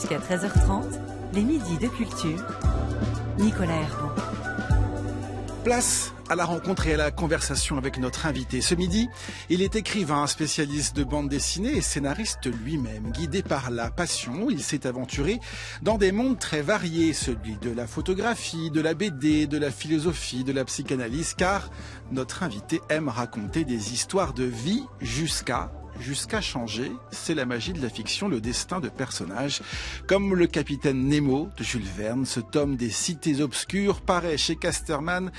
Jusqu'à 13h30, les midis de culture. Nicolas Herbeau. Place à la rencontre et à la conversation avec notre invité. Ce midi, il est écrivain, spécialiste de bande dessinée et scénariste lui-même. Guidé par la passion, il s'est aventuré dans des mondes très variés, celui de la photographie, de la BD, de la philosophie, de la psychanalyse, car notre invité aime raconter des histoires de vie jusqu'à changer. C'est la magie de la fiction, le destin de personnages. Comme le capitaine Nemo de Jules Verne, ce tome des cités obscures paraît chez Casterman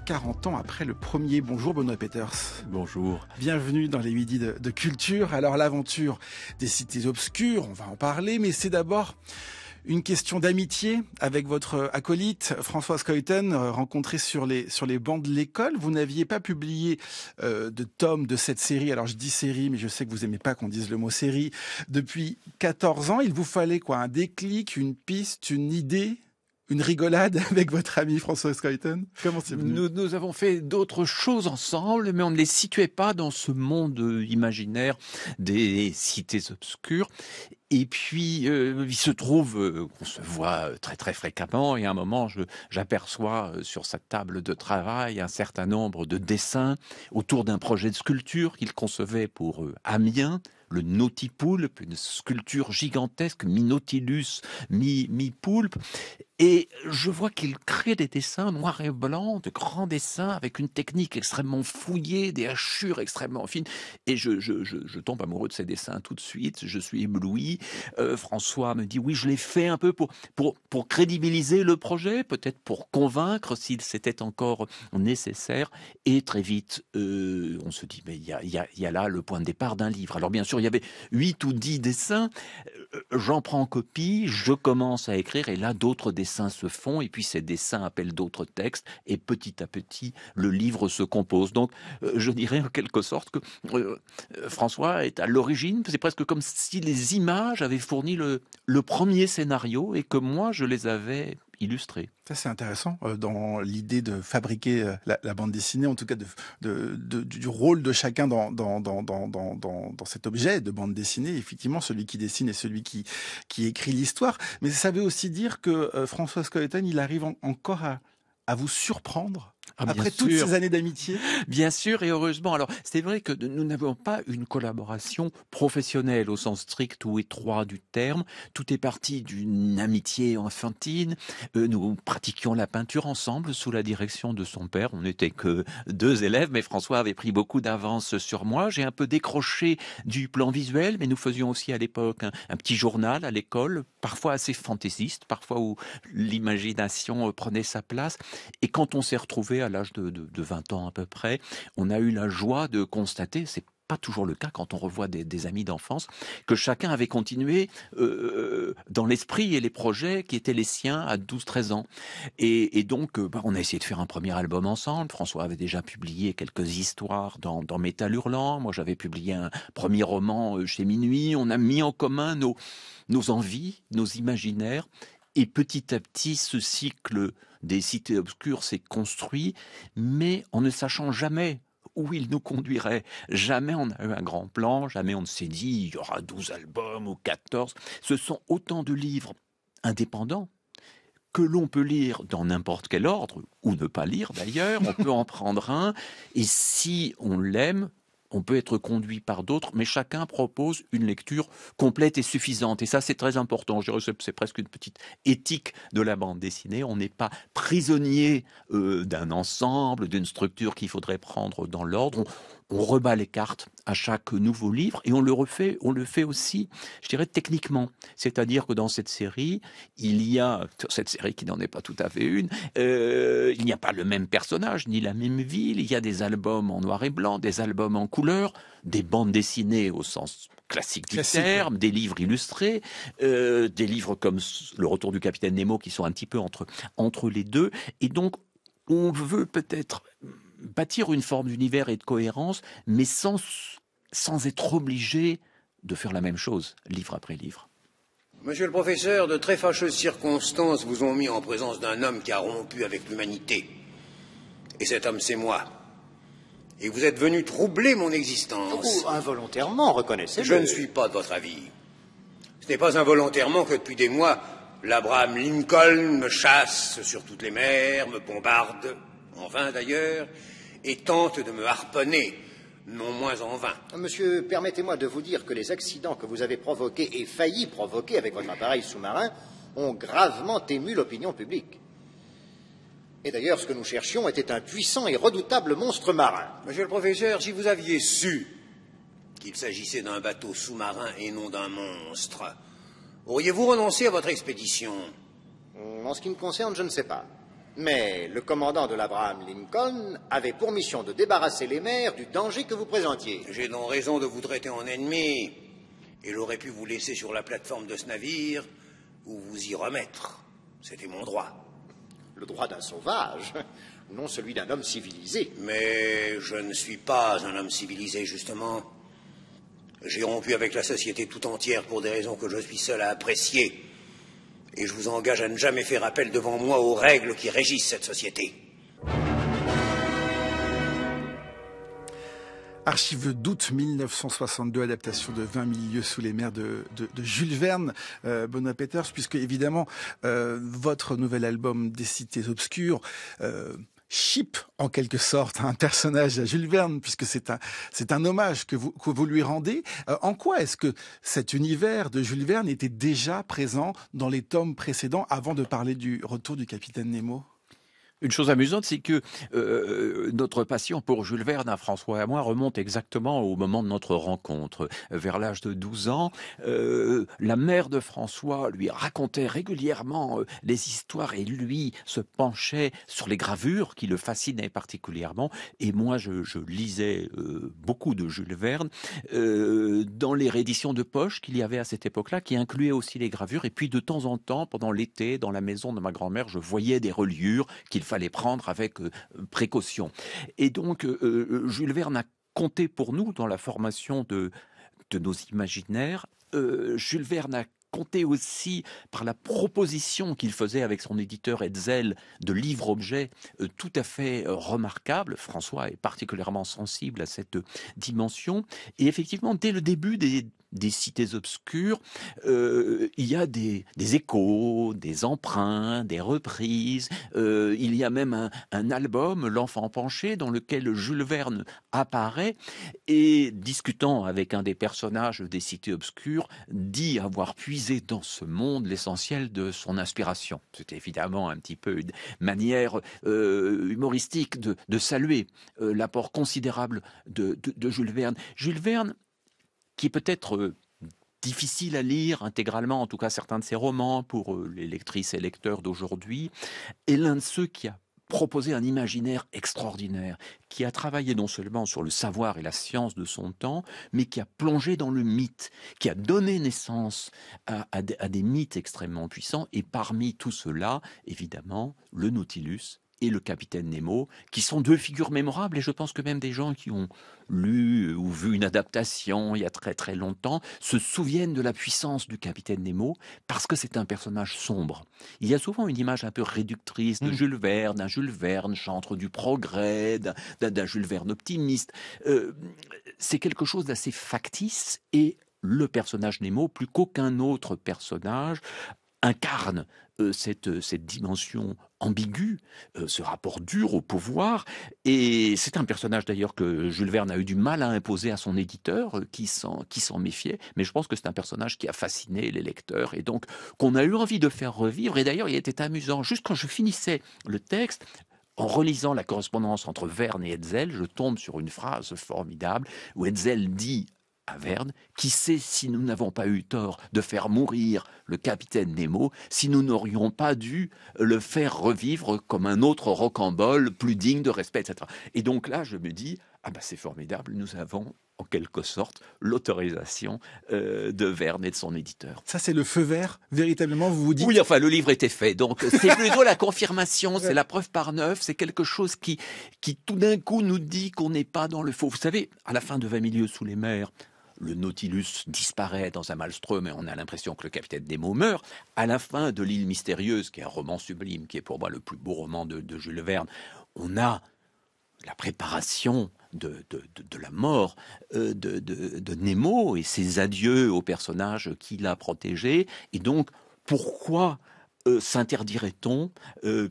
40 ans après le premier. Bonjour Benoît Peeters. Bonjour. Bienvenue dans les midis de culture. Alors l'aventure des cités obscures, on va en parler, mais c'est d'abord une question d'amitié avec votre acolyte François Schouten, rencontré sur les bancs de l'école. Vous n'aviez pas publié de tome de cette série. Alors je dis série, mais je sais que vous aimez pas qu'on dise le mot série. Depuis 14 ans, il vous fallait quoi? Un déclic, une piste, une idée? Une rigolade avec votre ami François Schouten? Comment c'est venu? Nous avons fait d'autres choses ensemble, mais on ne les situait pas dans ce monde imaginaire des cités obscures. Et puis, il se trouve qu'on se voit très très fréquemment, et à un moment, j'aperçois sur sa table de travail un certain nombre de dessins autour d'un projet de sculpture qu'il concevait pour Amiens, le Nautipoulpe, une sculpture gigantesque, mi-nautilus, mi-poulpe. Et je vois qu'il crée des dessins noirs et blancs, de grands dessins, avec une technique extrêmement fouillée, des hachures extrêmement fines. Et je tombe amoureux de ces dessins tout de suite, je suis ébloui. François me dit, oui, je l'ai fait un peu pour crédibiliser le projet, peut-être pour convaincre s'il c'était encore nécessaire. Et très vite, on se dit, mais il y a là le point de départ d'un livre. Alors bien sûr, il y avait 8 ou 10 dessins, j'en prends copie, je commence à écrire, et là, d'autres dessins se font, et puis ces dessins appellent d'autres textes, et petit à petit, le livre se compose. Donc, je dirais en quelque sorte que François est à l'origine, c'est presque comme si les images avaient fourni le premier scénario, et que moi, je les avais illustrés. Ça, c'est intéressant dans l'idée de fabriquer la bande dessinée, en tout cas du rôle de chacun dans cet objet de bande dessinée. Effectivement, celui qui dessine et celui qui écrit l'histoire. Mais ça veut aussi dire que François Schoeten, il arrive encore à vous surprendre après toutes ces années d'amitié. Bien sûr, et heureusement. Alors, c'est vrai que nous n'avons pas une collaboration professionnelle au sens strict ou étroit du terme. Tout est parti d'une amitié enfantine. Nous pratiquions la peinture ensemble sous la direction de son père. On n'était que 2 élèves, mais François avait pris beaucoup d'avance sur moi. J'ai un peu décroché du plan visuel, mais nous faisions aussi à l'époque un petit journal à l'école, parfois assez fantaisiste, parfois où l'imagination prenait sa place. Et quand on s'est retrouvés à l'âge de 20 ans à peu près, on a eu la joie de constater, c'est pas toujours le cas quand on revoit des amis d'enfance, que chacun avait continué dans l'esprit et les projets qui étaient les siens à 12-13 ans. Et donc, on a essayé de faire un premier album ensemble. François avait déjà publié quelques histoires dans Métal Hurlant. Moi, j'avais publié un premier roman chez Minuit. On a mis en commun nos envies, nos imaginaires. Et petit à petit, ce cycle des cités obscures s'est construit, mais en ne sachant jamais où il nous conduirait. Jamais on a eu un grand plan, jamais on ne s'est dit il y aura 12 albums ou 14. Ce sont autant de livres indépendants que l'on peut lire dans n'importe quel ordre, ou ne pas lire d'ailleurs. On peut en prendre un, et si on l'aime, on peut être conduit par d'autres, mais chacun propose une lecture complète et suffisante. Et ça, c'est très important. Je dirais que c'est presque une petite éthique de la bande dessinée. On n'est pas prisonnier d'un ensemble, d'une structure qu'il faudrait prendre dans l'ordre. On rebat les cartes à chaque nouveau livre, et on le fait aussi, je dirais, techniquement. C'est-à-dire que dans cette série, cette série qui n'en est pas tout à fait une, il n'y a pas le même personnage, ni la même ville. Il y a des albums en noir et blanc, des albums en couleur, des bandes dessinées au sens classique du terme, des livres illustrés, des livres comme Le Retour du Capitaine Nemo qui sont un petit peu entre les deux. Et donc, on veut peut-être bâtir une forme d'univers et de cohérence, mais sans être obligé de faire la même chose, livre après livre. Monsieur le professeur, de très fâcheuses circonstances vous ont mis en présence d'un homme qui a rompu avec l'humanité. Et cet homme, c'est moi. Et vous êtes venu troubler mon existence. Oh, involontairement, reconnaissez-le. Je ne suis pas de votre avis. Ce n'est pas involontairement que depuis des mois, l'Abraham Lincoln me chasse sur toutes les mers, me bombarde, en vain d'ailleurs, et tente de me harponner, non moins en vain. Monsieur, permettez-moi de vous dire que les accidents que vous avez provoqués et failli provoquer avec votre appareil sous-marin ont gravement ému l'opinion publique. Et d'ailleurs, ce que nous cherchions était un puissant et redoutable monstre marin. Monsieur le professeur, si vous aviez su qu'il s'agissait d'un bateau sous-marin et non d'un monstre, auriez-vous renoncé à votre expédition? En ce qui me concerne, je ne sais pas. Mais le commandant de l'Abraham Lincoln avait pour mission de débarrasser les mers du danger que vous présentiez. J'ai donc raison de vous traiter en ennemi. Et j'aurais pu vous laisser sur la plateforme de ce navire ou vous y remettre. C'était mon droit. Le droit d'un sauvage, non celui d'un homme civilisé. Mais je ne suis pas un homme civilisé, justement. J'ai rompu avec la société tout entière pour des raisons que je suis seul à apprécier. Et je vous engage à ne jamais faire appel devant moi aux règles qui régissent cette société. Archives d'août 1962, adaptation de 20 000 lieues sous les mers de Jules Verne, Benoît Peeters, puisque évidemment votre nouvel album Des cités obscures ship en quelque sorte un personnage à Jules Verne, puisque c'est un hommage que vous lui rendez. En quoi est-ce que cet univers de Jules Verne était déjà présent dans les tomes précédents avant de parler du retour du capitaine Nemo ? Une chose amusante, c'est que notre passion pour Jules Verne, François et moi, remonte exactement au moment de notre rencontre. Vers l'âge de 12 ans, la mère de François lui racontait régulièrement les histoires et lui se penchait sur les gravures qui le fascinaient particulièrement. Et moi, je lisais beaucoup de Jules Verne dans les rééditions de poche qu'il y avait à cette époque-là, qui incluaient aussi les gravures. Et puis de temps en temps, pendant l'été, dans la maison de ma grand-mère, je voyais des reliures qu'il fallait prendre avec précaution. Et donc, Jules Verne a compté pour nous dans la formation de nos imaginaires. Jules Verne a compté aussi par la proposition qu'il faisait avec son éditeur Hetzel de livres-objets tout à fait remarquables. François est particulièrement sensible à cette dimension. Et effectivement, dès le début des cités obscures, il y a des échos, des emprunts, des reprises. Il y a même un album, L'Enfant penché, dans lequel Jules Verne apparaît et, discutant avec un des personnages des cités obscures, dit avoir puisé dans ce monde l'essentiel de son inspiration. C'était évidemment un petit peu une manière humoristique de saluer l'apport considérable de Jules Verne. Jules Verne, qui est peut-être difficile à lire intégralement, en tout cas certains de ses romans, pour les lectrices et lecteurs d'aujourd'hui, est l'un de ceux qui a proposé un imaginaire extraordinaire, qui a travaillé non seulement sur le savoir et la science de son temps, mais qui a plongé dans le mythe, qui a donné naissance à des mythes extrêmement puissants, et parmi tout cela, évidemment, le Nautilus et le capitaine Nemo, qui sont deux figures mémorables, et je pense que même des gens qui ont lu ou vu une adaptation il y a très très longtemps se souviennent de la puissance du capitaine Nemo, parce que c'est un personnage sombre. Il y a souvent une image un peu réductrice de Jules Verne, d'un Jules Verne chantre du progrès, d'un Jules Verne optimiste. C'est quelque chose d'assez factice, et le personnage Nemo, plus qu'aucun autre personnage, incarne cette dimension ambiguë, ce rapport dur au pouvoir. Et c'est un personnage d'ailleurs que Jules Verne a eu du mal à imposer à son éditeur, qui s'en méfiait. Mais je pense que c'est un personnage qui a fasciné les lecteurs et donc qu'on a eu envie de faire revivre. Et d'ailleurs, il était amusant. Juste quand je finissais le texte, en relisant la correspondance entre Verne et Hetzel, je tombe sur une phrase formidable où Hetzel dit à Verne: qui sait si nous n'avons pas eu tort de faire mourir le capitaine Nemo, si nous n'aurions pas dû le faire revivre comme un autre rocambole plus digne de respect, etc. Et donc là, je me dis, c'est formidable, nous avons en quelque sorte l'autorisation de Verne et de son éditeur. Ça, c'est le feu vert, véritablement, vous vous dites? Oui, enfin, le livre était fait, donc c'est plutôt la confirmation, c'est la preuve par neuf, c'est quelque chose qui tout d'un coup nous dit qu'on n'est pas dans le faux. Vous savez, à la fin de 20 000 lieues sous les mers, le Nautilus disparaît dans un maelstrom et on a l'impression que le capitaine Nemo meurt. À la fin de L'île mystérieuse, qui est un roman sublime, qui est pour moi le plus beau roman de Jules Verne, on a la préparation de la mort de Nemo et ses adieux au personnage qu'il a protégé. Et donc, pourquoi s'interdirait-on,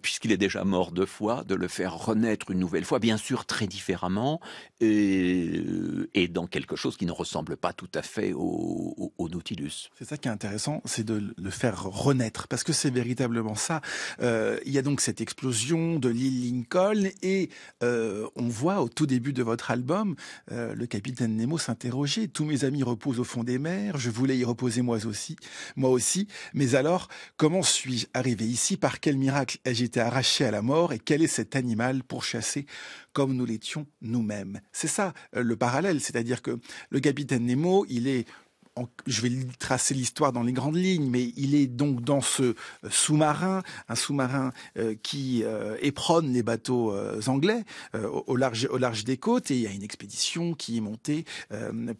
puisqu'il est déjà mort 2 fois, de le faire renaître une nouvelle fois, bien sûr très différemment, et dans quelque chose qui ne ressemble pas tout à fait au Nautilus. C'est ça qui est intéressant, c'est de le faire renaître, parce que c'est véritablement ça. Il y a donc cette explosion de l'île Lincoln, et on voit au tout début de votre album le capitaine Nemo s'interroger. Tous mes amis reposent au fond des mers, je voulais y reposer moi aussi. Mais alors, comment suis-je arrivé ici? Par quel miracle ai-je été arraché à la mort? Et quel est cet animal pourchassé comme nous l'étions nous-mêmes? C'est ça le parallèle, c'est-à-dire que le capitaine Nemo, il est... Je vais tracer l'histoire dans les grandes lignes, mais il est donc dans ce sous-marin, un sous-marin qui éperonne les bateaux anglais au large des côtes, et il y a une expédition qui est montée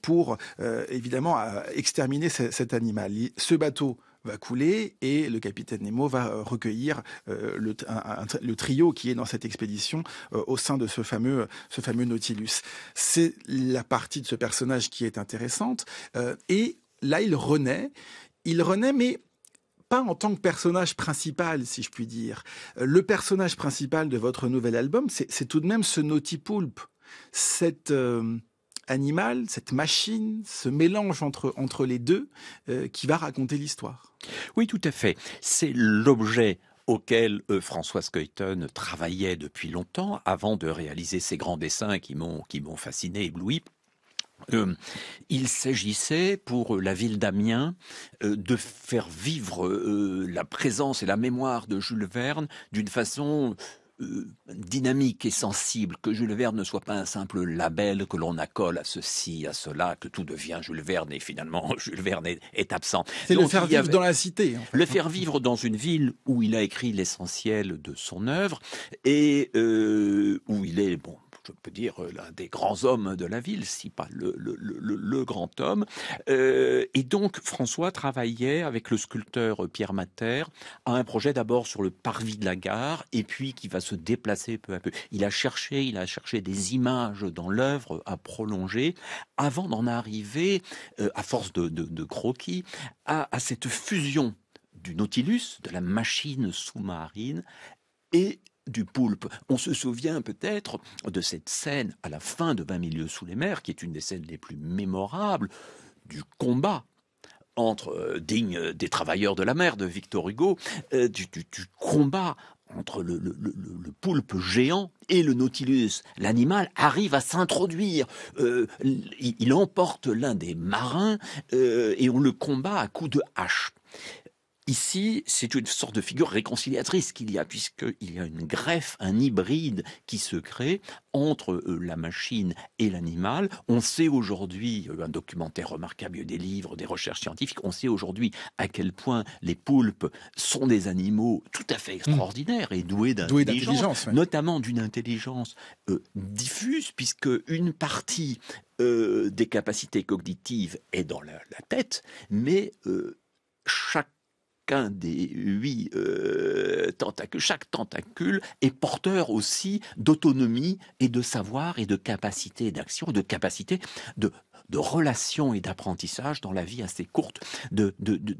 pour évidemment exterminer cet animal. Ce bateau va couler et le capitaine Nemo va recueillir le trio qui est dans cette expédition au sein de ce fameux Nautilus. C'est la partie de ce personnage qui est intéressante et là il renaît mais pas en tant que personnage principal, si je puis dire. Le personnage principal de votre nouvel album, c'est tout de même ce Nautipoulpe, cet animal, cette machine, ce mélange entre les deux qui va raconter l'histoire. Oui, tout à fait. C'est l'objet auquel François Skeuten travaillait depuis longtemps, avant de réaliser ces grands dessins qui m'ont fasciné, ébloui. Il s'agissait pour la ville d'Amiens de faire vivre la présence et la mémoire de Jules Verne d'une façon dynamique et sensible, que Jules Verne ne soit pas un simple label que l'on accole à ceci, à cela, que tout devient Jules Verne et finalement Jules Verne est absent. C'est donc, le faire vivre dans la cité. En fait. Le faire vivre dans une ville où il a écrit l'essentiel de son œuvre et où il est, je peux dire, l'un des grands hommes de la ville, si pas le grand homme. Et donc, François travaillait avec le sculpteur Pierre Matter à un projet d'abord sur le parvis de la gare, et puis qui va se déplacer peu à peu. Il a cherché des images dans l'œuvre à prolonger, avant d'en arriver, à force de croquis, à cette fusion du Nautilus, de la machine sous-marine, et du poulpe. On se souvient peut-être de cette scène à la fin de 20 milieux sous les mers, qui est une des scènes les plus mémorables du combat digne des travailleurs de la mer de Victor Hugo, du combat entre le poulpe géant et le Nautilus. L'animal arrive à s'introduire. Il emporte l'un des marins et on le combat à coups de hache. Ici, c'est une sorte de figure réconciliatrice qu'il y a, puisqu'il y a une greffe, un hybride qui se crée entre la machine et l'animal. On sait aujourd'hui, un documentaire remarquable, des livres, des recherches scientifiques, on sait aujourd'hui à quel point les poulpes sont des animaux tout à fait extraordinaires et doués d'intelligence, notamment d'une intelligence diffuse, puisque une partie des capacités cognitives est dans la tête, mais chaque des 8 tentacules, chaque tentacule est porteur aussi d'autonomie et de savoir et de capacité d'action, de capacité de relation et d'apprentissage dans la vie assez courte de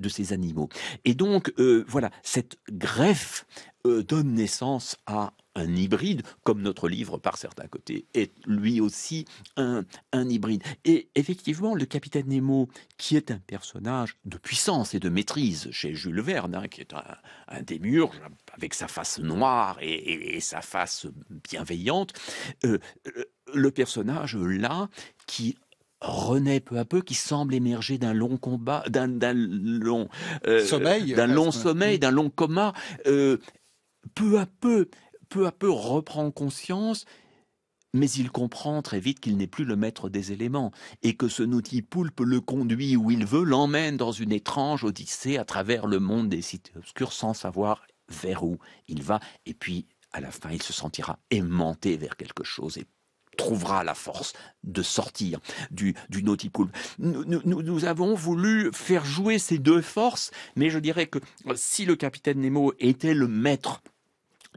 ces animaux. Et donc, voilà, cette greffe donne naissance à un hybride, comme notre livre, par certains côtés, est lui aussi un hybride. Et effectivement, le capitaine Nemo, qui est un personnage de puissance et de maîtrise chez Jules Verne, qui est un démiurge, avec sa face noire et sa face bienveillante, le personnage là, qui renaît peu à peu, qui semble émerger d'un long combat, d'un long sommeil, d'un long coma, peu à peu reprend conscience, mais il comprend très vite qu'il n'est plus le maître des éléments et que ce Nautipoulpe le conduit où il veut, l'emmène dans une étrange odyssée à travers le monde des cités obscures sans savoir vers où il va. Et puis, à la fin, il se sentira aimanté vers quelque chose et trouvera la force de sortir du Nautipoulpe. Nous avons voulu faire jouer ces deux forces, mais je dirais que si le capitaine Nemo était le maître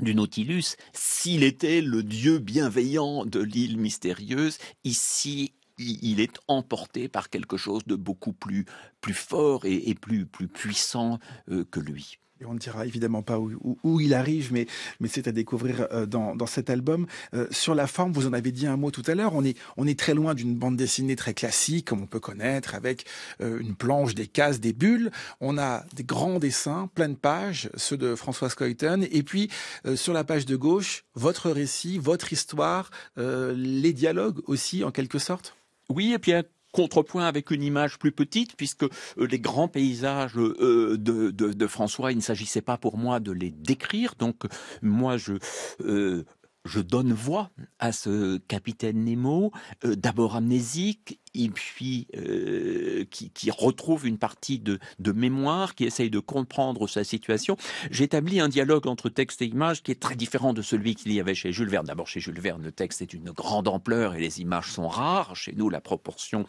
du Nautilus, s'il était le dieu bienveillant de l'île mystérieuse, ici, il est emporté par quelque chose de beaucoup plus fort et plus puissant que lui. Et on ne dira évidemment pas où il arrive, mais c'est à découvrir dans cet album. Sur la forme, vous en avez dit un mot tout à l'heure, on est très loin d'une bande dessinée très classique, comme on peut connaître, avec une planche, des cases, des bulles. On a des grands dessins, plein de pages, ceux de Françoise Coyton, et puis sur la page de gauche, votre récit, votre histoire, les dialogues aussi, en quelque sorte. Oui, et puis un contrepoint avec une image plus petite, puisque les grands paysages de François, il ne s'agissait pas pour moi de les décrire. Donc moi, je donne voix à ce capitaine Nemo, d'abord amnésique, et puis qui retrouve une partie de mémoire, qui essaye de comprendre sa situation. J'établis un dialogue entre texte et image qui est très différent de celui qu'il y avait chez Jules Verne. D'abord, chez Jules Verne, le texte est d'une grande ampleur et les images sont rares. Chez nous, la proportion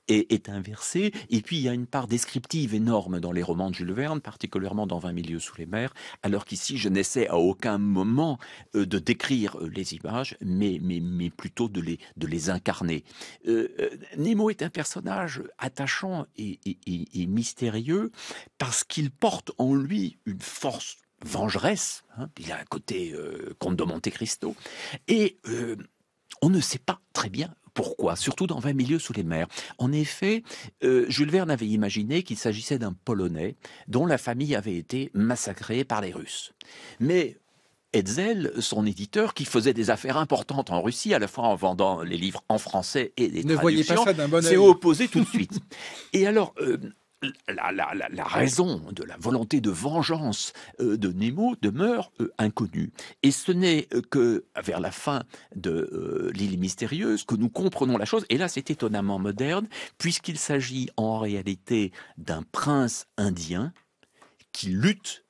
est inversée. Et puis, il y a une part descriptive énorme dans les romans de Jules Verne, particulièrement dans 20 milieux sous les mers, alors qu'ici, je n'essaie à aucun moment de décrire les images, mais plutôt de les incarner. Nemo est un personnage attachant et mystérieux parce qu'il porte en lui une force vengeresse. Il a un côté comte de Monte Cristo. Et on ne sait pas très bien pourquoi, surtout dans 20 milieux sous les mers. En effet, Jules Verne avait imaginé qu'il s'agissait d'un Polonais dont la famille avait été massacrée par les Russes. Mais Hetzel, son éditeur, qui faisait des affaires importantes en Russie, à la fois en vendant les livres en français et les traductions, voyez pas ça d'un bon œil. s'est opposé tout de suite. Et alors, la raison de la volonté de vengeance de Nemo demeure inconnue. Et ce n'est que vers la fin de l'île mystérieuse que nous comprenons la chose. Et là, c'est étonnamment moderne, puisqu'il s'agit en réalité d'un prince indien qui lutte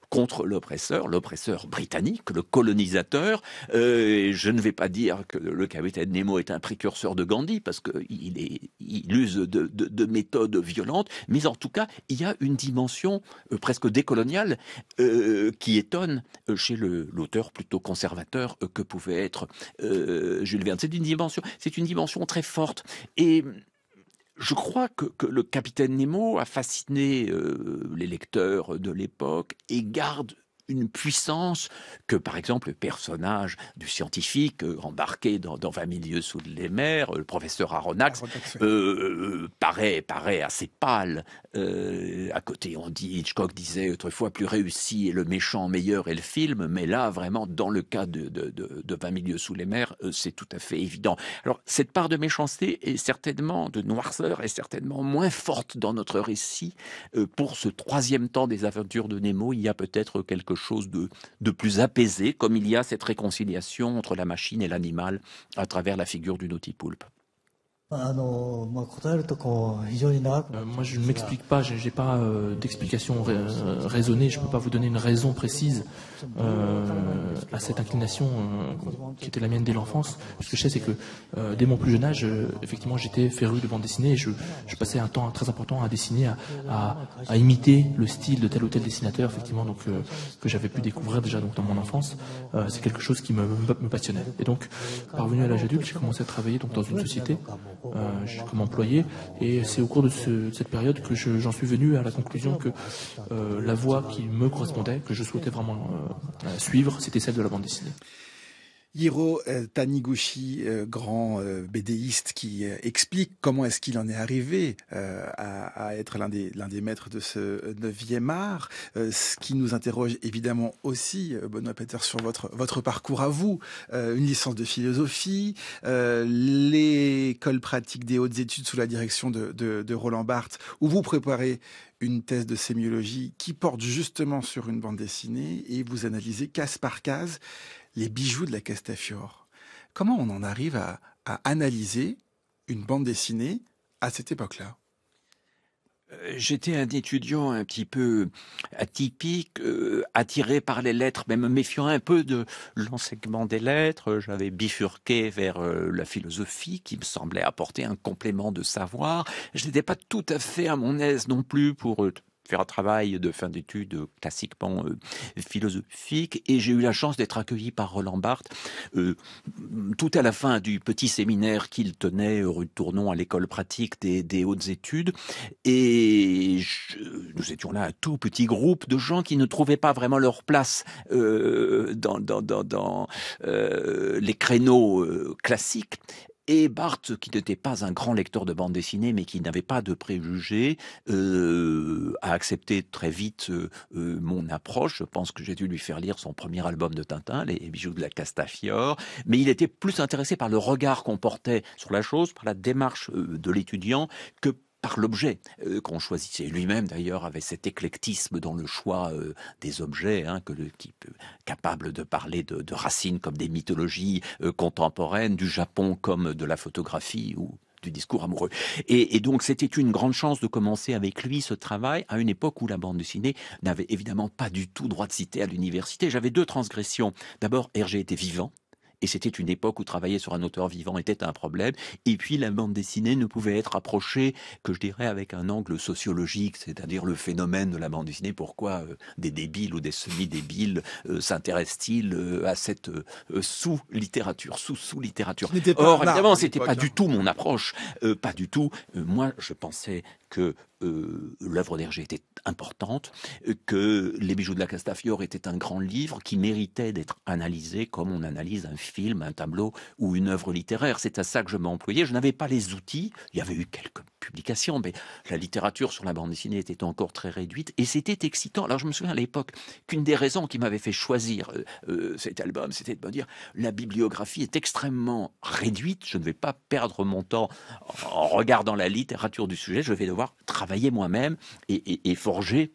contre l'oppresseur britannique, le colonisateur. Je ne vais pas dire que le capitaine Nemo est un précurseur de Gandhi, parce qu'il use de méthodes violentes, mais en tout cas, il y a une dimension presque décoloniale qui étonne chez l'auteur plutôt conservateur que pouvait être Jules Verne. C'est une dimension très forte. Et je crois que le capitaine Nemo a fasciné les lecteurs de l'époque et garde une puissance que, par exemple, le personnage du scientifique embarqué dans 20 milieux sous les mers, le professeur Aronnax, paraît assez pâle. À côté, Hitchcock disait autrefois plus réussi et le méchant meilleur est le film, mais là, vraiment, dans le cas de 20 milieux sous les mers, c'est tout à fait évident. Alors, cette part de méchanceté est certainement, de noirceur, est certainement moins forte dans notre récit. Pour ce troisième temps des aventures de Nemo, il y a peut-être quelque chose de plus apaisé, comme il y a cette réconciliation entre la machine et l'animal à travers la figure du nautipoulpe. Moi, je ne m'explique pas, je n'ai pas d'explication raisonnée, je ne peux pas vous donner une raison précise à cette inclination qui était la mienne dès l'enfance. Ce que je sais, c'est que dès mon plus jeune âge, effectivement, j'étais féru de bande dessinée et je passais un temps très important à dessiner, à imiter le style de tel ou tel dessinateur, effectivement, donc que j'avais pu découvrir déjà donc, dans mon enfance. C'est quelque chose qui me passionnait. Et donc, parvenu à l'âge adulte, j'ai commencé à travailler donc, dans une société comme employé, et c'est au cours de cette période que j'en suis venu à la conclusion que la voie qui me correspondait, que je souhaitais vraiment suivre, c'était celle de la bande dessinée. Hiro Taniguchi, grand BDiste, qui explique comment est-ce qu'il en est arrivé à être l'un des maîtres de ce 9e art, ce qui nous interroge évidemment aussi, Benoît Peter, sur votre parcours à vous, une licence de philosophie, l'école pratique des hautes études sous la direction de Roland Barthes, où vous préparez une thèse de sémiologie qui porte justement sur une bande dessinée, et vous analysez case par case les bijoux de la Castafiore. Comment on en arrive à analyser une bande dessinée à cette époque-là ? J'étais un étudiant un petit peu atypique, attiré par les lettres, mais me méfiant un peu de l'enseignement des lettres. J'avais bifurqué vers la philosophie qui me semblait apporter un complément de savoir. Je n'étais pas tout à fait à mon aise non plus pour faire un travail de fin d'études classiquement philosophique, et j'ai eu la chance d'être accueilli par Roland Barthes tout à la fin du petit séminaire qu'il tenait rue de Tournon à l'école pratique des hautes études, et nous étions là un tout petit groupe de gens qui ne trouvaient pas vraiment leur place dans les créneaux classiques. Et Barthes, qui n'était pas un grand lecteur de bande dessinée, mais qui n'avait pas de préjugés, a accepté très vite mon approche. Je pense que j'ai dû lui faire lire son premier album de Tintin, Les bijoux de la Castafiore. Mais il était plus intéressé par le regard qu'on portait sur la chose, par la démarche de l'étudiant, que par l'objet qu'on choisissait. Lui-même, d'ailleurs, avait cet éclectisme dans le choix des objets, capable de parler de racines comme des mythologies contemporaines, du Japon comme de la photographie ou du discours amoureux. Et donc, c'était une grande chance de commencer avec lui ce travail à une époque où la bande dessinée n'avait évidemment pas du tout droit de citer à l'université. J'avais 2 transgressions. D'abord, Hergé était vivant. Et c'était une époque où travailler sur un auteur vivant était un problème. Et puis la bande dessinée ne pouvait être approchée que, je dirais, avec un angle sociologique, c'est-à-dire le phénomène de la bande dessinée. Pourquoi des débiles ou des semi-débiles s'intéressent-ils à cette sous-littérature, sous-littérature. Or, évidemment, c'était pas du tout mon approche. Pas du tout. Moi, je pensais que l'œuvre d'Hergé était importante, que Les bijoux de la Castafiore était un grand livre qui méritait d'être analysé comme on analyse un film, un tableau ou une œuvre littéraire. C'est à ça que je m'employais. Je n'avais pas les outils. Il y avait eu quelques publications, mais la littérature sur la bande dessinée était encore très réduite et c'était excitant. Alors je me souviens à l'époque qu'une des raisons qui m'avait fait choisir cet album, c'était de me dire la bibliographie est extrêmement réduite. Je ne vais pas perdre mon temps en regardant la littérature du sujet. Je vais devoir travailler moi-même et forger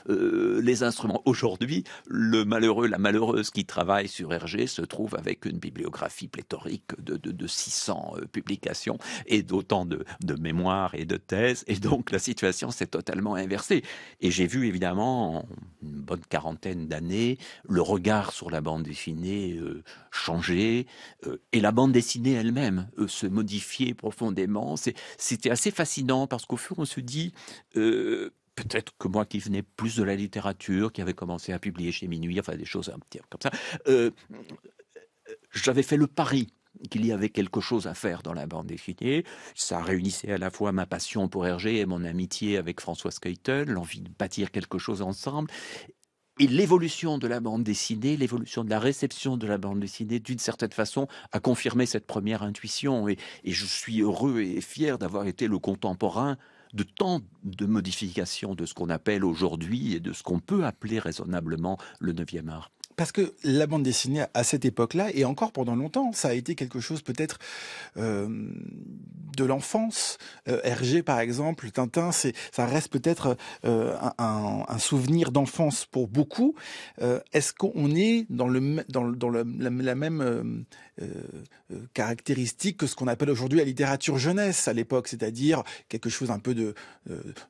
les instruments. Aujourd'hui, le malheureux, la malheureuse qui travaille sur Hergé se trouve avec une bibliographie pléthorique de 600 publications et d'autant de mémoires et de thèses. Et donc, la situation s'est totalement inversée. Et j'ai vu, évidemment, en une bonne quarantaine d'années, le regard sur la bande dessinée changer et la bande dessinée elle-même se modifier profondément. C'était assez fascinant parce qu'au fur on se dit... peut-être que moi qui venais plus de la littérature, qui avait commencé à publier chez Minuit, enfin des choses un petit peu comme ça, j'avais fait le pari qu'il y avait quelque chose à faire dans la bande dessinée. Ça réunissait à la fois ma passion pour Hergé et mon amitié avec Françoise Kuyten, l'envie de bâtir quelque chose ensemble. Et l'évolution de la bande dessinée, l'évolution de la réception de la bande dessinée, d'une certaine façon, a confirmé cette première intuition. Et je suis heureux et fier d'avoir été le contemporain de tant de modifications de ce qu'on appelle aujourd'hui et de ce qu'on peut appeler raisonnablement le 9e art. Parce que la bande dessinée, à cette époque-là, et encore pendant longtemps, ça a été quelque chose peut-être de l'enfance. Hergé, par exemple, Tintin, ça reste peut-être un souvenir d'enfance pour beaucoup. Est-ce qu'on est dans la même caractéristique que ce qu'on appelle aujourd'hui la littérature jeunesse à l'époque, c'est-à-dire quelque chose un peu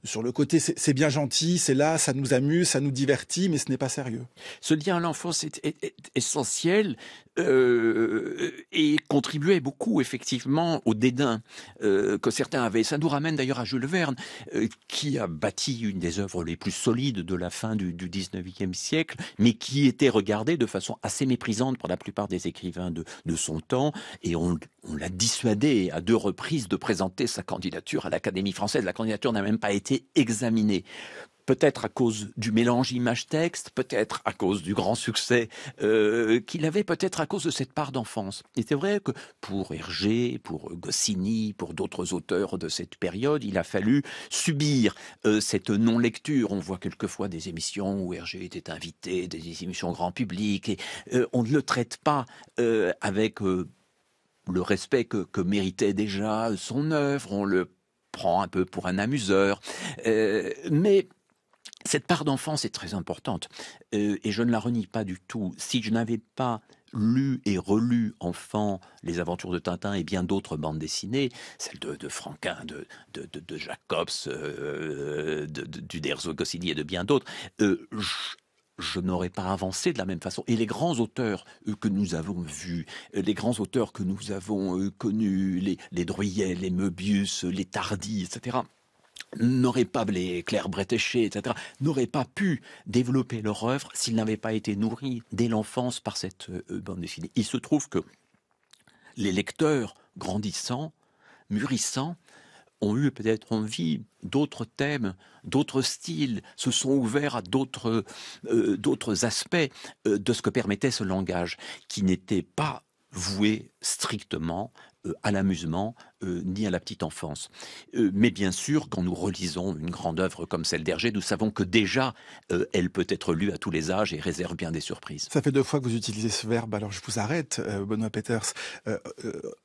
sur le côté, c'est bien gentil, c'est là, ça nous amuse, ça nous divertit, mais ce n'est pas sérieux. Ce lien à l'enfance est essentiel et contribuait beaucoup effectivement au dédain que certains avaient. Ça nous ramène d'ailleurs à Jules Verne, qui a bâti une des œuvres les plus solides de la fin du 19e siècle, mais qui était regardé de façon assez méprisante par la plupart des écrivains de son temps, et on l'a dissuadé à 2 reprises de présenter sa candidature à l'Académie française. La candidature n'a même pas été examinée. Peut-être à cause du mélange image-texte, peut-être à cause du grand succès qu'il avait, peut-être à cause de cette part d'enfance. Et c'est vrai que pour Hergé, pour Goscinny, pour d'autres auteurs de cette période, il a fallu subir cette non-lecture. On voit quelquefois des émissions où Hergé était invité, des émissions grand public, et on ne le traite pas avec le respect que méritait déjà son œuvre. On le prend un peu pour un amuseur. Mais cette part d'enfance est très importante et je ne la renie pas du tout. Si je n'avais pas lu et relu enfant Les Aventures de Tintin et bien d'autres bandes dessinées, celles de Franquin, de Jacobs, d'Uderzo, Goscinny et de bien d'autres, je n'aurais pas avancé de la même façon. Et les grands auteurs que nous avons vus, les grands auteurs que nous avons connus, les Druillet, les Möbius, les Tardy, etc., n'auraient pas, les Claire Bretéché, etc., n'auraient pas pu développer leur œuvre s'ils n'avaient pas été nourris dès l'enfance par cette bande dessinée. Il se trouve que les lecteurs grandissant, mûrissant, ont eu peut-être envie d'autres thèmes, d'autres styles, se sont ouverts à d'autres aspects de ce que permettait ce langage, qui n'était pas voué strictement à l'amusement ni à la petite enfance. Mais bien sûr, quand nous relisons une grande œuvre comme celle d'Hergé, nous savons que déjà, elle peut être lue à tous les âges et réserve bien des surprises. Ça fait 2 fois que vous utilisez ce verbe, alors je vous arrête, Benoît Peeters.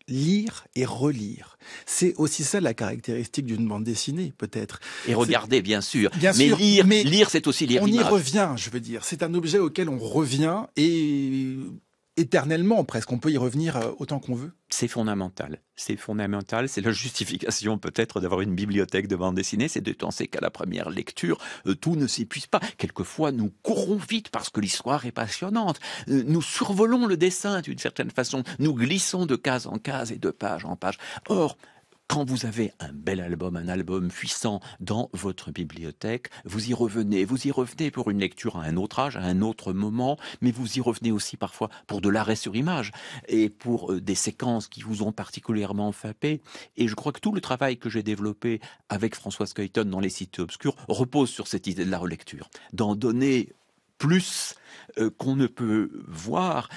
Lire et relire. C'est aussi ça la caractéristique d'une bande dessinée, peut-être. Et regarder, bien sûr. Bien mais sûr, lire, c'est aussi lire l'image. On y l'image. revient, je veux dire. C'est un objet auquel on revient et éternellement presque. On peut y revenir autant qu'on veut. C'est fondamental. C'est fondamental. C'est la justification peut-être d'avoir une bibliothèque de bande dessinée, c'est de penser qu'à la première lecture, tout ne s'épuise pas. Quelquefois, nous courons vite parce que l'histoire est passionnante. Nous survolons le dessin d'une certaine façon. Nous glissons de case en case et de page en page. Or, quand vous avez un bel album, un album puissant dans votre bibliothèque, vous y revenez pour une lecture à un autre âge, à un autre moment, mais vous y revenez aussi parfois pour de l'arrêt sur image et pour des séquences qui vous ont particulièrement frappé. Et je crois que tout le travail que j'ai développé avec François Skeuten dans Les Cités Obscures repose sur cette idée de la relecture, d'en donner plus qu'on ne peut voir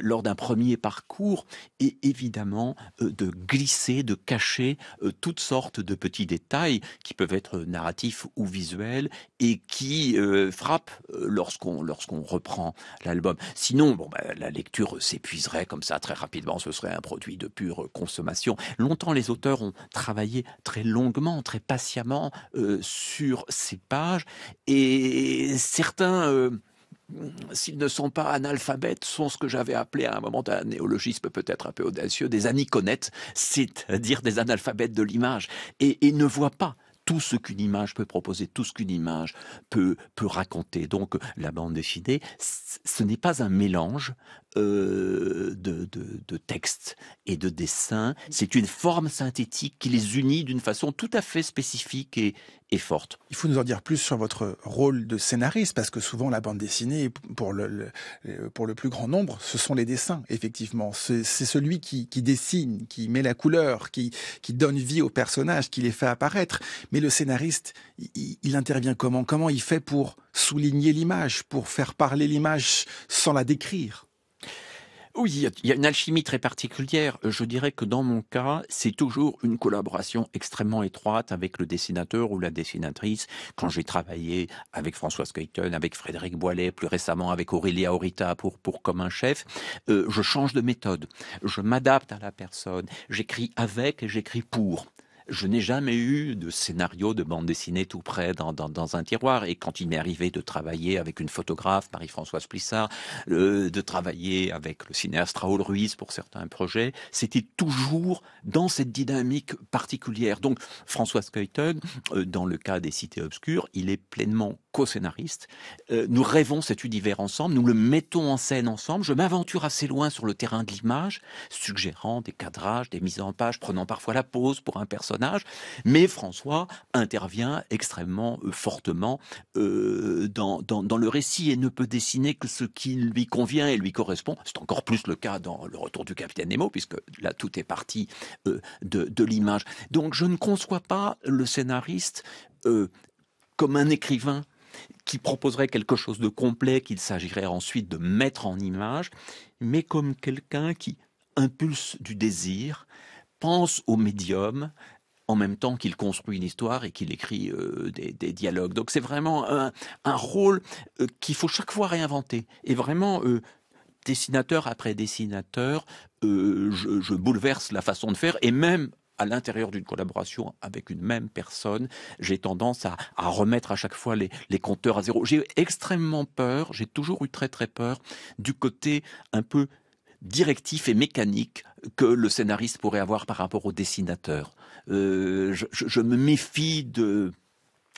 lors d'un premier parcours, et évidemment de glisser, de cacher toutes sortes de petits détails qui peuvent être narratifs ou visuels et qui frappent lorsqu'on reprend l'album. Sinon, la lecture s'épuiserait comme ça très rapidement, ce serait un produit de pure consommation. Longtemps, les auteurs ont travaillé très longuement, très patiemment sur ces pages, et certains s'ils ne sont pas analphabètes, sont ce que j'avais appelé à un moment un néologisme peut-être un peu audacieux, des aniconettes, c'est-à-dire des analphabètes de l'image, et ne voient pas tout ce qu'une image peut proposer, tout ce qu'une image peut raconter. Donc la bande dessinée, ce n'est pas un mélange de textes et de dessins, c'est une forme synthétique qui les unit d'une façon tout à fait spécifique et forte. Il faut nous en dire plus sur votre rôle de scénariste, parce que souvent la bande dessinée, pour le plus grand nombre, ce sont les dessins, effectivement. C'est celui qui dessine, qui met la couleur, qui donne vie aux personnages, qui les fait apparaître. Mais le scénariste, il intervient comment ? Comment il fait pour souligner l'image, pour faire parler l'image sans la décrire ? Oui, il y a une alchimie très particulière. Je dirais que dans mon cas, c'est toujours une collaboration extrêmement étroite avec le dessinateur ou la dessinatrice. Quand j'ai travaillé avec François Skeuten, avec Frédéric Boilet, plus récemment avec Aurélia Aurita pour Comme un chef, je change de méthode. Je m'adapte à la personne. J'écris avec et j'écris pour. Je n'ai jamais eu de scénario de bande dessinée tout près dans un tiroir. Et quand il m'est arrivé de travailler avec une photographe, Marie-Françoise Plissard, de travailler avec le cinéaste Raoul Ruiz pour certains projets, c'était toujours dans cette dynamique particulière. Donc François Skeuten, dans le cas des Cités Obscures, il est pleinement co-scénariste. Nous rêvons cet univers ensemble, nous le mettons en scène ensemble. Je m'aventure assez loin sur le terrain de l'image, suggérant des cadrages, des mises en page, prenant parfois la pause pour un personnage. Mais François intervient extrêmement fortement dans le récit et ne peut dessiner que ce qui lui convient et lui correspond. C'est encore plus le cas dans Le Retour du Capitaine Nemo, puisque là tout est parti de l'image. Donc je ne conçois pas le scénariste comme un écrivain qui proposerait quelque chose de complet qu'il s'agirait ensuite de mettre en image, mais comme quelqu'un qui impulse du désir, pense au médium, en même temps qu'il construit une histoire et qu'il écrit des dialogues. Donc c'est vraiment un rôle qu'il faut chaque fois réinventer. Et vraiment, dessinateur après dessinateur, je bouleverse la façon de faire, et même à l'intérieur d'une collaboration avec une même personne, j'ai tendance à remettre à chaque fois les compteurs à zéro. J'ai extrêmement peur, j'ai toujours eu très très peur du côté un peu directif et mécanique que le scénariste pourrait avoir par rapport au dessinateur. Je me méfie de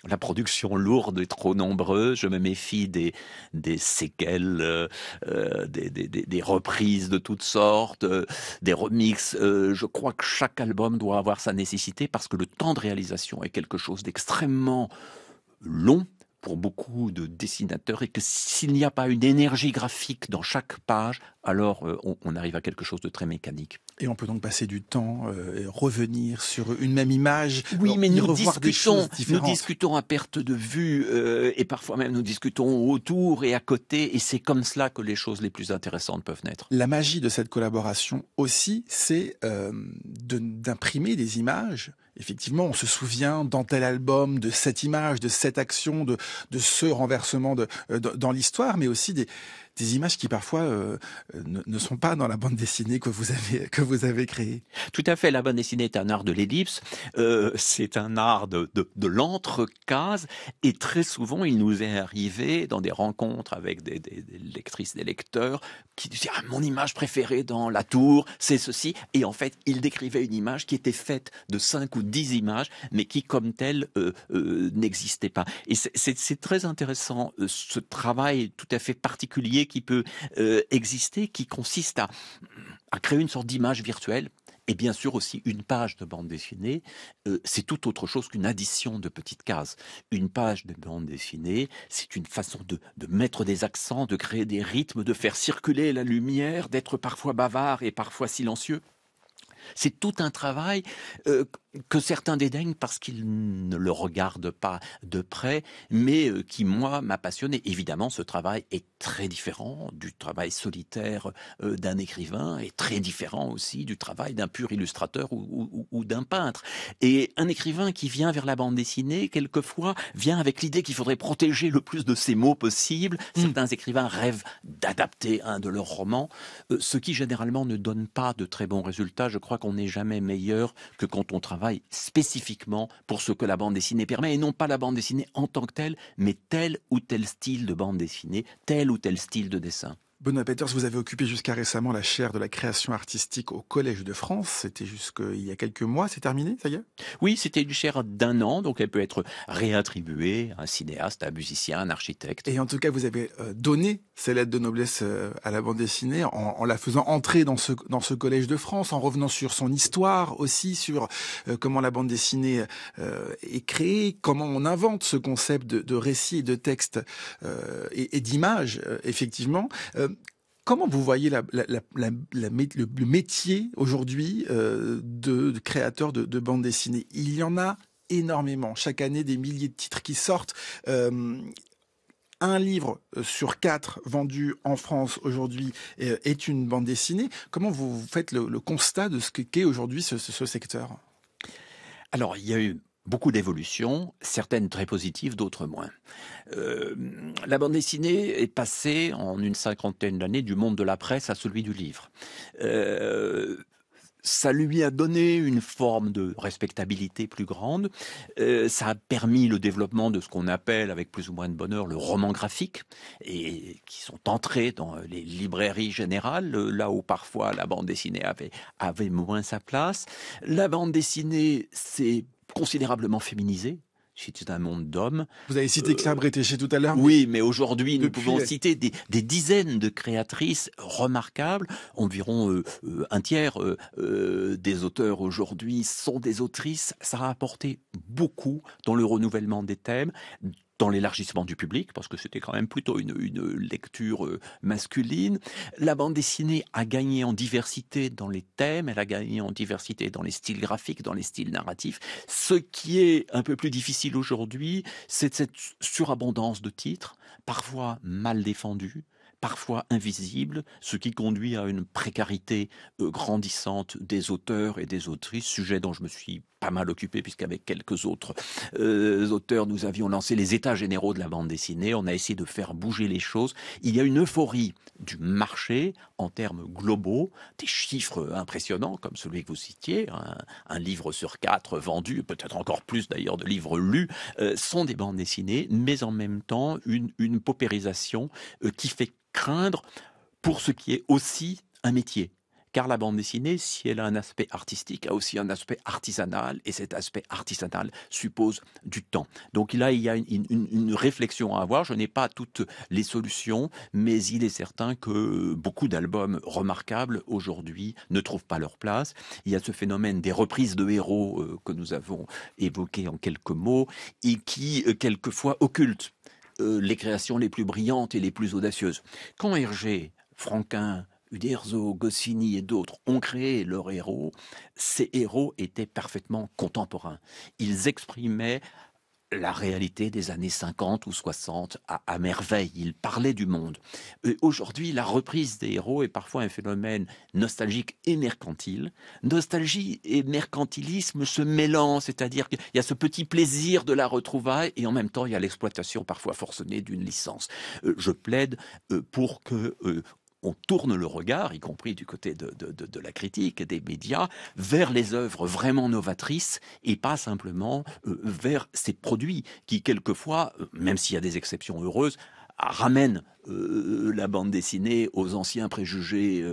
la production lourde est trop nombreuse, je me méfie des séquelles, des reprises de toutes sortes, des remixes. Je crois que chaque album doit avoir sa nécessité parce que le temps de réalisation est quelque chose d'extrêmement long pour beaucoup de dessinateurs et que s'il n'y a pas une énergie graphique dans chaque page, alors on arrive à quelque chose de très mécanique. Et on peut donc passer du temps, revenir sur une même image, oui, mais y revoir des choses différentes. Nous discutons à perte de vue et parfois même nous discutons autour et à côté et c'est comme cela que les choses les plus intéressantes peuvent naître. La magie de cette collaboration aussi, c'est d'imprimer des images. Effectivement, on se souvient dans tel album de cette image, de cette action, de ce renversement dans l'histoire, mais aussi des images qui parfois ne sont pas dans la bande dessinée que vous avez créée. Tout à fait, la bande dessinée est un art de l'ellipse, c'est un art de l'entrecase, et très souvent il nous est arrivé dans des rencontres avec des lectrices, des lecteurs, qui disaient « mon image préférée dans La Tour, c'est ceci », et en fait ils décrivaient une image qui était faite de 5 ou 10 images, mais qui comme telle n'existait pas. Et c'est très intéressant, ce travail tout à fait particulier qui peut exister, qui consiste à créer une sorte d'image virtuelle. Et bien sûr aussi une page de bande dessinée, c'est tout autre chose qu'une addition de petites cases. Une page de bande dessinée, c'est une façon de mettre des accents, de créer des rythmes, de faire circuler la lumière, d'être parfois bavard et parfois silencieux. C'est tout un travail que certains dédaignent parce qu'ils ne le regardent pas de près, mais qui, moi, m'a passionné. Évidemment, ce travail est très différent du travail solitaire d'un écrivain, et très différent aussi du travail d'un pur illustrateur ou d'un peintre. Et un écrivain qui vient vers la bande dessinée, quelquefois, vient avec l'idée qu'il faudrait protéger le plus de ses mots possible. Certains écrivains rêvent d'adapter un de leurs romans, ce qui, généralement, ne donne pas de très bons résultats. Je crois qu'on n'est jamais meilleur que quand on travaille spécifiquement pour ce que la bande dessinée permet, et non pas la bande dessinée en tant que telle, mais tel ou tel style de bande dessinée, tel ou tel style de dessin. Benoît Peeters, vous avez occupé jusqu'à récemment la chaire de la création artistique au Collège de France. C'était jusqu'il y a quelques mois, c'est terminé, ça y est ? Oui, c'était une chaire d'1 an, donc elle peut être réattribuée à un cinéaste, à un musicien, un architecte. Et en tout cas, vous avez donné ces lettres de noblesse à la bande dessinée en la faisant entrer dans ce Collège de France, en revenant sur son histoire aussi, sur comment la bande dessinée est créée, comment on invente ce concept de récit et de texte et d'image, effectivement. Comment vous voyez le métier aujourd'hui de créateur de bande dessinée ? Il y en a énormément. Chaque année, des milliers de titres qui sortent. Un livre sur 4 vendu en France aujourd'hui est une bande dessinée. Comment vous faites le constat de ce qu'est aujourd'hui ce secteur ? Alors, il y a eu beaucoup d'évolutions, certaines très positives, d'autres moins. La bande dessinée est passée en une 50aine d'années du monde de la presse à celui du livre. Ça lui a donné une forme de respectabilité plus grande. Ça a permis le développement de ce qu'on appelle, avec plus ou moins de bonheur, le roman graphique, et qui sont entrés dans les librairies générales, là où parfois la bande dessinée avait moins sa place. La bande dessinée s'est considérablement féminisée. C'est un monde d'hommes. Vous avez cité Claire Bretéché tout à l'heure. Oui, mais aujourd'hui, nous pouvons citer des dizaines de créatrices remarquables. Environ un tiers des auteurs aujourd'hui sont des autrices. Ça a apporté beaucoup dans le renouvellement des thèmes, dans l'élargissement du public, parce que c'était quand même plutôt une lecture masculine. La bande dessinée a gagné en diversité dans les thèmes, elle a gagné en diversité dans les styles graphiques, dans les styles narratifs. Ce qui est un peu plus difficile aujourd'hui, c'est cette surabondance de titres, parfois mal défendus, parfois invisible, ce qui conduit à une précarité grandissante des auteurs et des autrices, sujet dont je me suis pas mal occupé, puisqu'avec quelques autres auteurs, nous avions lancé les états généraux de la bande dessinée. On a essayé de faire bouger les choses. Il y a une euphorie du marché en termes globaux, des chiffres impressionnants, comme celui que vous citiez, un livre sur 4 vendu, peut-être encore plus d'ailleurs de livres lus, sont des bandes dessinées, mais en même temps une paupérisation qui fait craindre pour ce qui est aussi un métier. Car la bande dessinée, si elle a un aspect artistique, a aussi un aspect artisanal, et cet aspect artisanal suppose du temps. Donc là, il y a une réflexion à avoir. Je n'ai pas toutes les solutions, mais il est certain que beaucoup d'albums remarquables aujourd'hui ne trouvent pas leur place. Il y a ce phénomène des reprises de héros que nous avons évoqué en quelques mots, et qui, quelquefois, occultent les créations les plus brillantes et les plus audacieuses. Quand Hergé, Franquin, Uderzo, Goscinny et d'autres ont créé leurs héros, ces héros étaient parfaitement contemporains. Ils exprimaient la réalité des années 50 ou 60 à merveille. Ils parlaient du monde. Aujourd'hui, la reprise des héros est parfois un phénomène nostalgique et mercantile. Nostalgie et mercantilisme se mélangent, c'est-à-dire qu'il y a ce petit plaisir de la retrouvaille et en même temps, il y a l'exploitation parfois forcenée d'une licence. Je plaide pour que on tourne le regard, y compris du côté de la critique et des médias, vers les œuvres vraiment novatrices et pas simplement vers ces produits qui, quelquefois, même s'il y a des exceptions heureuses, ramènent la bande dessinée aux anciens préjugés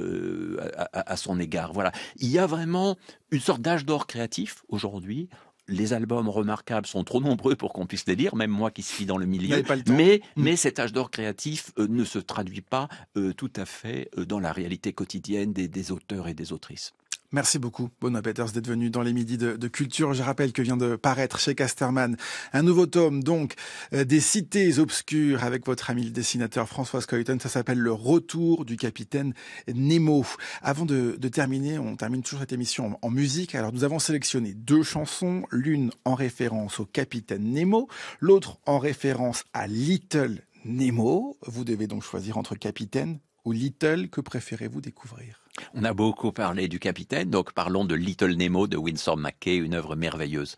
à son égard. Voilà. Il y a vraiment une sorte d'âge d'or créatif aujourd'hui. Les albums remarquables sont trop nombreux pour qu'on puisse les lire, même moi qui suis dans le milieu. Mais cet âge d'or créatif ne se traduit pas tout à fait dans la réalité quotidienne des auteurs et des autrices. Merci beaucoup, Benoît Peeters, d'être venu dans les Midis de Culture. Je rappelle que vient de paraître chez Casterman un nouveau tome, donc, des cités obscures avec votre ami le dessinateur Françoise Coyton. Ça s'appelle Le Retour du Capitaine Nemo. Avant de terminer, on termine toujours cette émission en musique. Alors, nous avons sélectionné 2 chansons, l'une en référence au Capitaine Nemo, l'autre en référence à Little Nemo. Vous devez donc choisir entre Capitaine ou Little. Que préférez-vous découvrir ? On a beaucoup parlé du Capitaine, donc parlons de Little Nemo de Winsor McCay, une œuvre merveilleuse.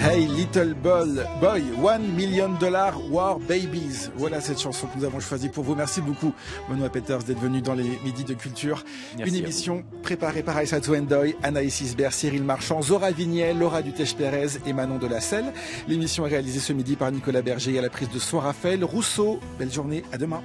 Hey Little Boy, $1 million War Babies. Voilà cette chanson que nous avons choisie pour vous. Merci beaucoup, Benoît Peeters, d'être venu dans les Midis de Culture. Merci. Une émission préparée par Aïssatou N'Doye, Anaïs Isbert, Cyril Marchand, Zora Vignel, Laura Dutèche-Pérez et Manon Delacelle. L'émission est réalisée ce midi par Nicolas Berger à la prise de son Raphaël Rousseau. Belle journée, à demain.